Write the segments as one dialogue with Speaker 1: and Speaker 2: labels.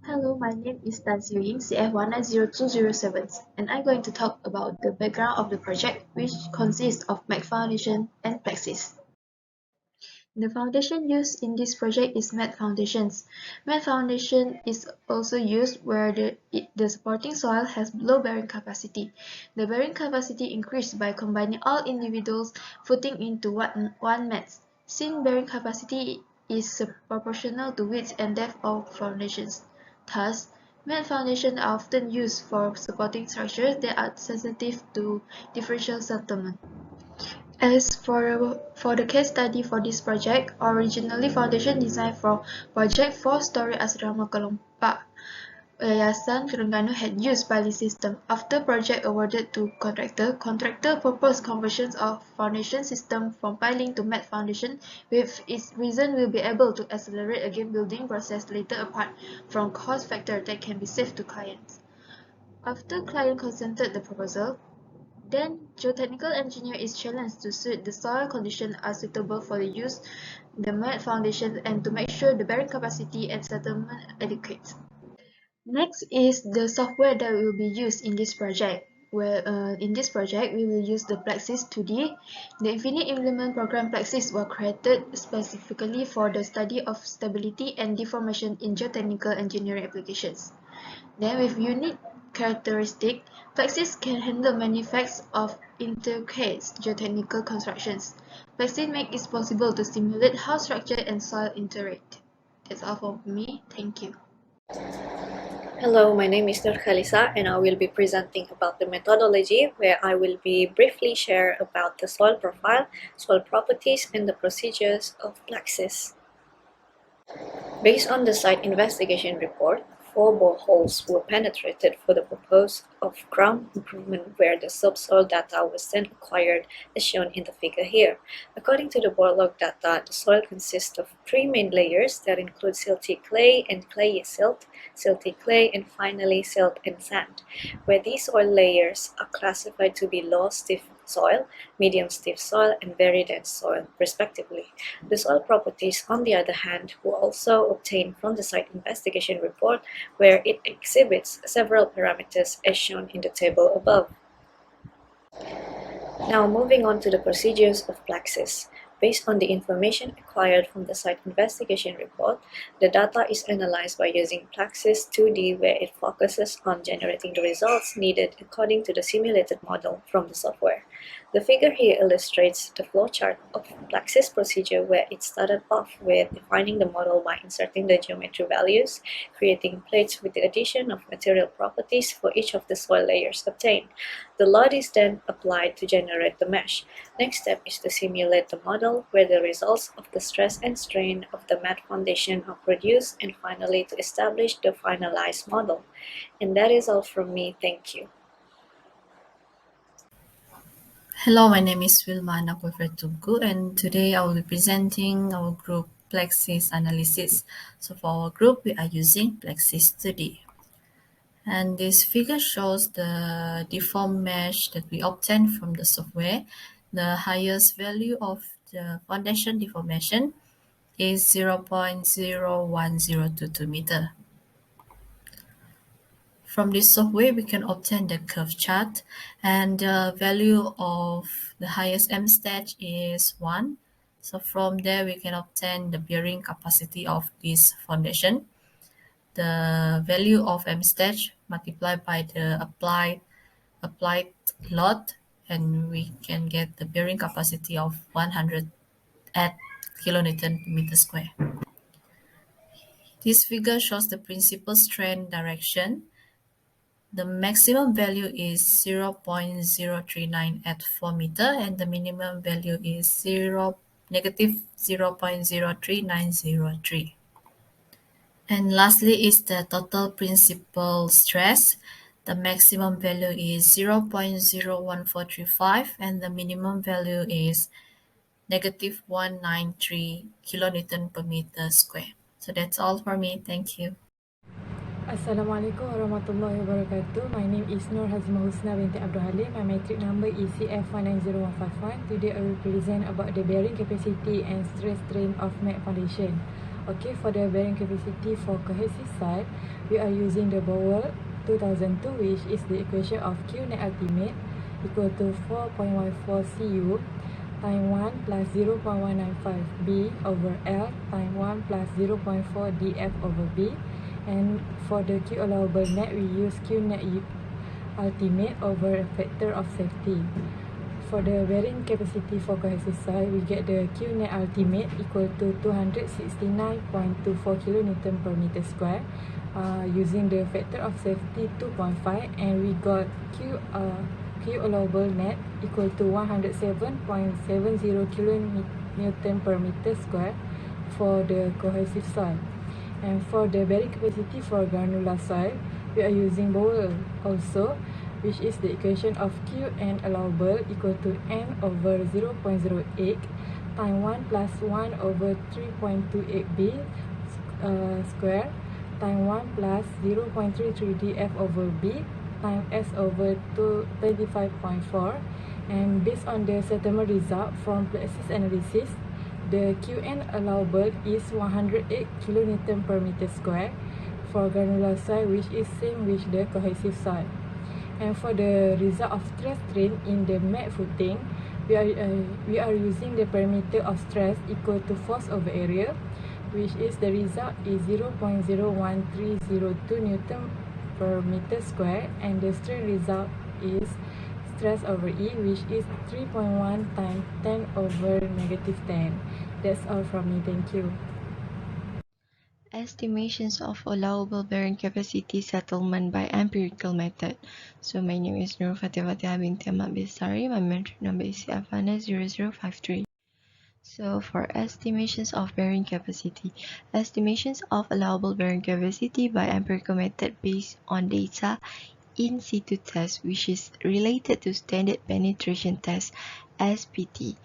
Speaker 1: Hello, my name is Tan Siu Ying, CF190207, and I'm going to talk about the background of the project, which consists of Mac Foundation and Plexis. The foundation used in this project is mat foundations. Mat foundation is also used where the supporting soil has low bearing capacity. The bearing capacity increased by combining all individuals footing into one mat. Since bearing capacity is proportional to width and depth of foundations. Thus, mat foundations are often used for supporting structures that are sensitive to differential settlement. As for the case study for this project, originally foundation designed for project 4-story Asrama Kelompak, Yayasan Terengganu had used pilot system. After project awarded to contractor proposed conversions of foundation system from piling to mat foundation with its reason will be able to accelerate again building process later apart from cost factor that can be saved to clients. After client consented the proposal, then, geotechnical engineer is challenged to suit the soil conditions are suitable for the use the mat foundation and to make sure the bearing capacity and settlement adequate. Next is the software that will be used in this project. In this project, we will use the Plexis 2D. The Infinite Implement Program Plexis was created specifically for the study of stability and deformation in geotechnical engineering applications. Then with unique characteristic, Plexis can handle many facts of intricate geotechnical constructions. Plexis makes it possible to simulate how structure and soil interact. That's all for me. Thank you.
Speaker 2: Hello, my name is Nur Khalisa and I will be presenting about the methodology where I will be briefly share about the soil profile, soil properties and the procedures of Plexis. Based on the site investigation report, 4 boreholes were penetrated for the purpose of ground improvement where the subsoil data was then acquired as shown in the figure here. According to the borelog data, the soil consists of 3 main layers that include silty clay and clayey silt, silty clay, and finally silt and sand, where these soil layers are classified to be low stiff soil, medium stiff soil, and very dense soil, respectively. The soil properties, on the other hand, were also obtained from the site investigation report, where it exhibits several parameters as shown in the table above. Now moving on to the procedures of Plexis. Based on the information acquired from the site investigation report, the data is analyzed by using Plexis 2D, where it focuses on generating the results needed according to the simulated model from the software. The figure here illustrates the flowchart of Plexis procedure, where it started off with defining the model by inserting the geometry values, creating plates with the addition of material properties for each of the soil layers obtained. The load is then applied to generate the mesh. Next step is to simulate the model, where the results of the stress and strain of the mat foundation are produced, and finally to establish the finalized model. And that is all from me. Thank you.
Speaker 3: Hello, my name is Wilma Nakovertumku, and today I will be presenting our group Plexis analysis. So for our group, we are using Plexis 2D. And this figure shows the deformed mesh that we obtained from the software. The highest value of the foundation deformation is 0.01022 meter. From this software, we can obtain the curve chart, and the value of the highest M stage is 1. So from there, we can obtain the bearing capacity of this foundation. The value of M stage multiplied by the applied load, and we can get the bearing capacity of 108 kilonewton per meter square. This figure shows the principal strain direction. The maximum value is 0.039 at 4 meter, and the minimum value is negative 0.03903. And lastly is the total principal stress. The maximum value is 0.01435, and the minimum value is negative 193 kilonewton per meter square. So that's all for me. Thank you.
Speaker 4: Assalamualaikum warahmatullahi wabarakatuh. My name is Nur Hazimah Husna binti Abdul Halim. My metric number is CF190151. Today I will present about the bearing capacity and stress strain of mat foundation. Okay, for the bearing capacity for cohesive site, we are using the Bowell 2002, which is the equation of Q net ultimate equal to 4.14 Cu times 1 plus 0.195 B over L times 1 plus 0.4 dF over B. And for the Q allowable net, we use Q net ultimate over a factor of safety. For the bearing capacity for cohesive site, we get the Q net ultimate equal to 269.24 kN per meter square using the factor of safety 2.5, and we got Q allowable net equal to 107.70 kN per meter square for the cohesive site. And for the bearing capacity for granular site, we are using Bowell also, which is the equation of Q n allowable equal to n over 0.08 times 1 plus 1 over 3.28 B square times 1 plus 0.33 dF over B times S over 25.4. And based on the settlement result from Plexis analysis, the Qn allowable is 108 kN per meter square for granular site, which is same with the cohesive site. And for the result of stress strain in the mat footing, we are using the parameter of stress equal to force over area, which is the result is 0.01302 Newton per meter square, and the strain result is stress over E, which is 3.1 times 10 over negative 10. That's all from me. Thank you.
Speaker 5: Estimations of allowable bearing capacity settlement by empirical method. So my name is Nur Fatihah binti Ahmad Bisari. My metric number is CFNS0053. So for estimations of bearing capacity, estimations of allowable bearing capacity by empirical method based on data in situ test, which is related to standard penetration test (SPT),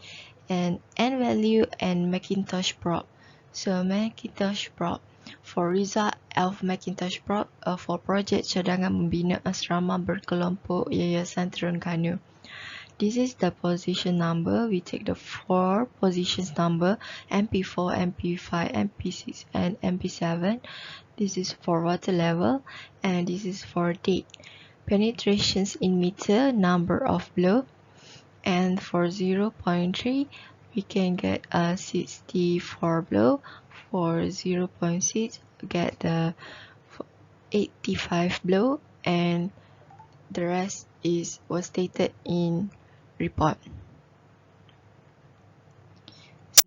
Speaker 5: and N value and Macintosh probe. So Macintosh probe. For result of Macintosh probe for project cadangan membina asrama berkelompok Yayasan Terengganu. This is the position number. We take the 4 positions number MP4, MP5, MP6 and MP7. This is for water level and this is for date. Penetrations in meter, number of blow, and for 0.3 we can get a 64 blow. For 0.6 get the 85 blow, and the rest was stated in report.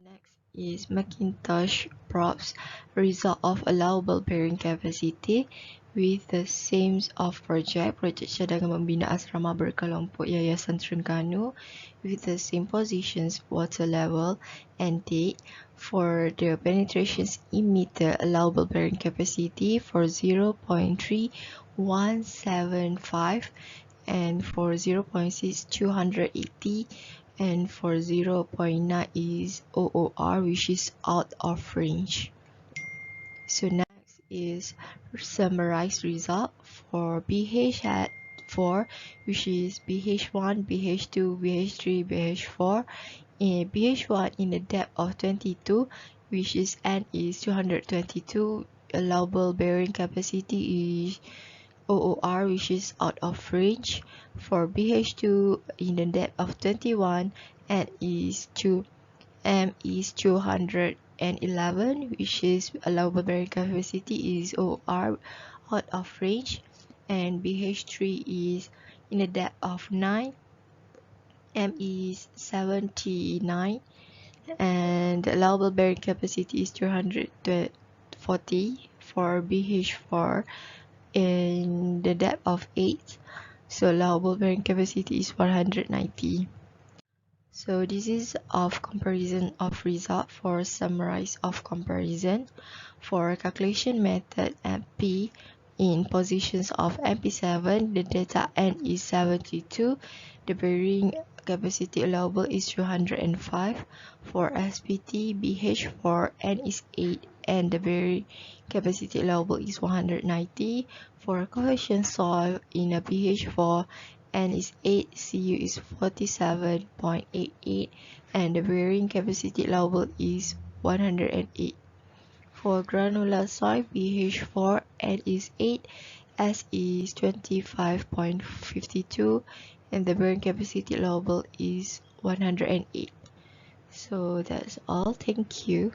Speaker 5: Next is Macintosh probes result of allowable bearing capacity with the same of project cadangan membina asrama berkelompok Yayasan Terengganu with the same positions, water level and date. For the penetrations in meter, allowable bearing capacity for 0.3175, and for 0.6 280, and for 0.9 is OOR, which is out of range. So next is summarized result for BH at 4, which is BH1, BH2, BH3, BH4. In BH1 in the depth of 22, which is N is 222, allowable bearing capacity is OOR, which is out of range. For BH2 in the depth of 21, N is 2, M is 211, which is allowable bearing capacity is OOR, out of range. And BH3 is in the depth of 9, M is 79, and the allowable bearing capacity is 240. For BH4 in the depth of 8, so allowable bearing capacity is 190. So this is of comparison of result. For summarize of comparison, for calculation method MP in positions of MP7, the data N is 72, the bearing capacity allowable is 205. For SPT BH4, N is 8 and the bearing capacity allowable is 190. For cohesion soil in a BH4, N is 8, Cu is 47.88, and the bearing capacity allowable is 108. For granular soil, pH 4, N is 8, S is 25.52, and the bearing capacity allowable is 108. So that's all. Thank you.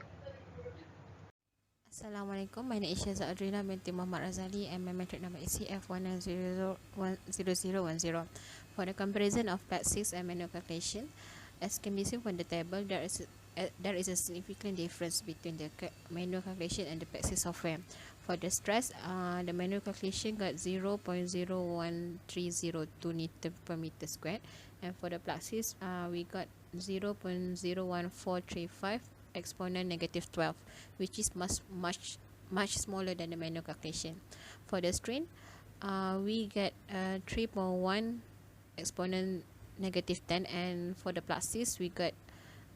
Speaker 6: Assalamualaikum, my name is Shazza Adrina binti Muhammad Razali and my metric number is CF100010. For the comparison of Part 6 and manual calculation, as can be seen from the table, there is a significant difference between the manual calculation and the Part 6 software. For the stress, the manual calculation got 0.01302 Newton per meter squared, and for the Plaxis, we got 0.01435 exponent negative 12, which is much smaller than the manual calculation. For the strain, we get 3.1 exponent negative 10, and for the Plaxis we got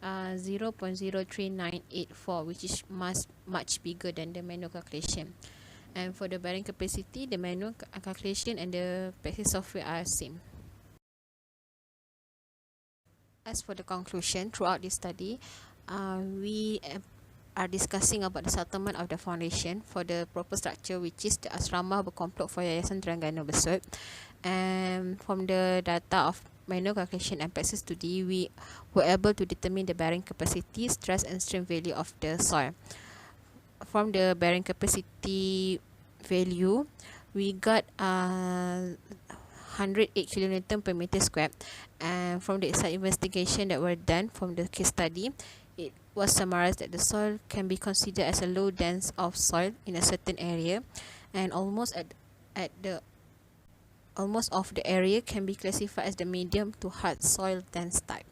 Speaker 6: 0.03984, which is much bigger than the manual calculation. And for the bearing capacity, the manual calculation and the Plaxis software are same. As for the conclusion, throughout this study, we are discussing about the settlement of the foundation for the proper structure, which is the asrama berkomplok for Yayasan Terengganu Besut. And from the data of manual calculation and Plaxis study, we were able to determine the bearing capacity, stress and strain value of the soil. From the bearing capacity value, we got 108 kilonewton per meter squared, and from the site investigation that were done from the case study, it was summarized that the soil can be considered as a low dense of soil in a certain area, and almost of the area can be classified as the medium to hard soil dense type.